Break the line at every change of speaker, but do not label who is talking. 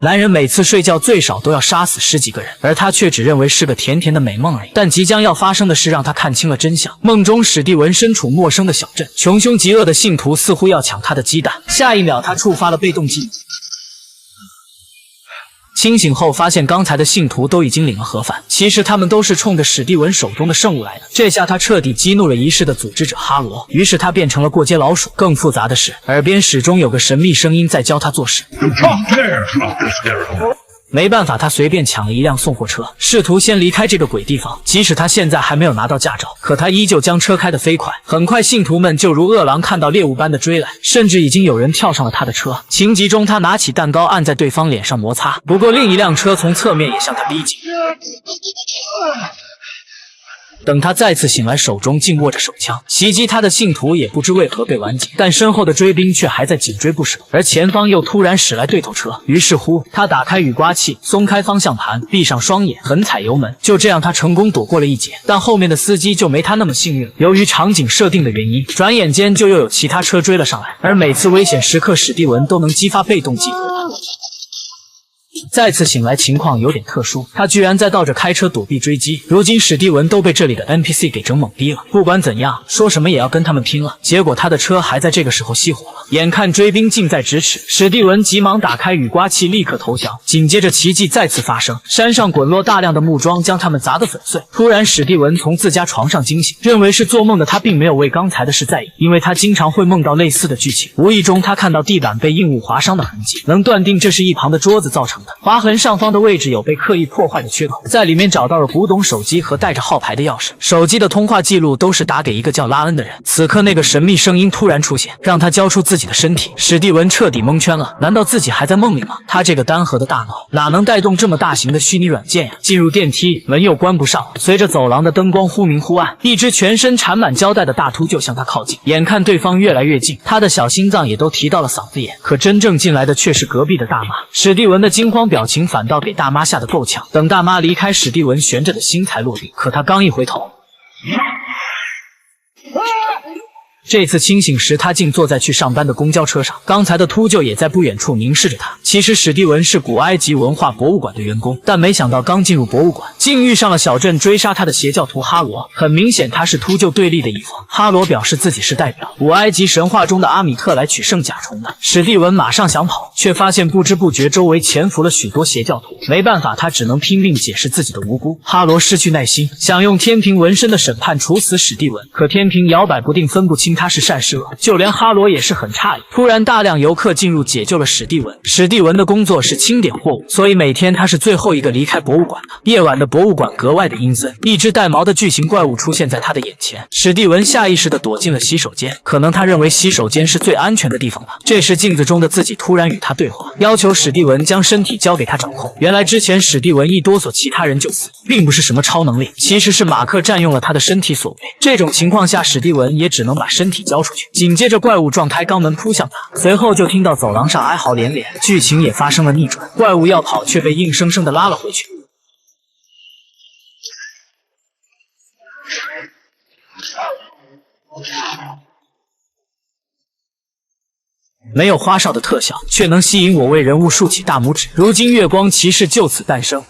男人每次睡觉最少都要杀死10几个人，而他却只认为是个甜甜的美梦而已。但即将要发生的事让他看清了真相。梦中史蒂文身处陌生的小镇，穷凶极恶的信徒似乎要抢他的鸡蛋。下一秒，他触发了被动技能。清醒后发现刚才的信徒都已经领了盒饭，其实他们都是冲着史蒂文手中的圣物来的。这下他彻底激怒了仪式的组织者哈罗，于是他变成了过街老鼠。更复杂的是，耳边始终有个神秘声音在教他做事。没办法，他随便抢了一辆送货车，试图先离开这个鬼地方。即使他现在还没有拿到驾照，可他依旧将车开得飞快。很快，信徒们就如饿狼看到猎物般的追来，甚至已经有人跳上了他的车。情急中，他拿起蛋糕按在对方脸上摩擦。不过，另一辆车从侧面也向他逼近。等他再次醒来，手中竟握着手枪，袭击他的信徒也不知为何被完结，但身后的追兵却还在紧追不舍，而前方又突然驶来对头车。于是乎，他打开雨刮器，松开方向盘，闭上双眼，狠踩油门。就这样，他成功躲过了一劫。但后面的司机就没他那么幸运，由于场景设定的原因，转眼间就又有其他车追了上来。而每次危险时刻，史蒂文都能激发被动技能。再次醒来，情况有点特殊，他居然在倒着开车躲避追击。如今史蒂文都被这里的 NPC 给整懵逼了，不管怎样，说什么也要跟他们拼了。结果他的车还在这个时候熄火了，眼看追兵近在咫尺，史蒂文急忙打开雨刮器，立刻投降。紧接着奇迹再次发生，山上滚落大量的木桩，将他们砸得粉碎。突然，史蒂文从自家床上惊醒，认为是做梦的他并没有为刚才的事在意，因为他经常会梦到类似的剧情。无意中，他看到地板被硬物划伤的痕迹，能断定这是一旁的桌子造成的。划痕上方的位置有被刻意破坏的缺口，在里面找到了古董手机和带着号牌的钥匙。手机的通话记录都是打给一个叫拉恩的人。此刻那个神秘声音突然出现，让他交出自己的身体。史蒂文彻底蒙圈了，难道自己还在梦里吗？他这个单核的大脑哪能带动这么大型的虚拟软件呀？进入电梯，门又关不上。随着走廊的灯光忽明忽暗，一只全身缠满胶带的大秃就向他靠近。眼看对方越来越近，他的小心脏也都提到了嗓子眼。可真正进来的却是隔壁的大妈。史蒂文的惊慌表情反倒给大妈吓得够呛。等大妈离开，史蒂文悬着的心才落地。可他刚一回头，这次清醒时，他竟坐在去上班的公交车上。刚才的秃鹫也在不远处凝视着他。其实史蒂文是古埃及文化博物馆的员工，但没想到刚进入博物馆，竟遇上了小镇追杀他的邪教徒哈罗。很明显，他是秃鹫对立的一方。哈罗表示自己是代表古埃及神话中的阿米特来取圣甲虫的。史蒂文马上想跑，却发现不知不觉周围潜伏了许多邪教徒。没办法，他只能拼命解释自己的无辜。哈罗失去耐心，想用天平纹身的审判处死史蒂文，可天平摇摆不定，分不清他是善是恶。就连哈罗也是很诧异。突然，大量游客进入，解救了史蒂文。史蒂文的工作是清点货物，所以每天他是最后一个离开博物馆的。夜晚的博物馆格外的阴森，一只带毛的巨型怪物出现在他的眼前。史蒂文下意识地躲进了洗手间，可能他认为洗手间是最安全的地方吧。这时，镜子中的自己突然与他对话，要求史蒂文将身体交给他掌控。原来之前史蒂文一哆嗦，其他人就死，并不是什么超能力，其实是马克占用了他的身体所为。这种情况下，史蒂文也只能把身体交出去。紧接着，怪物撞开肛门扑向他，随后就听到走廊上哀嚎连连，剧情也发生了逆转。怪物要跑，却被硬生生的拉了回去。没有花哨的特效，却能吸引我为人物竖起大拇指。如今月光骑士就此诞生。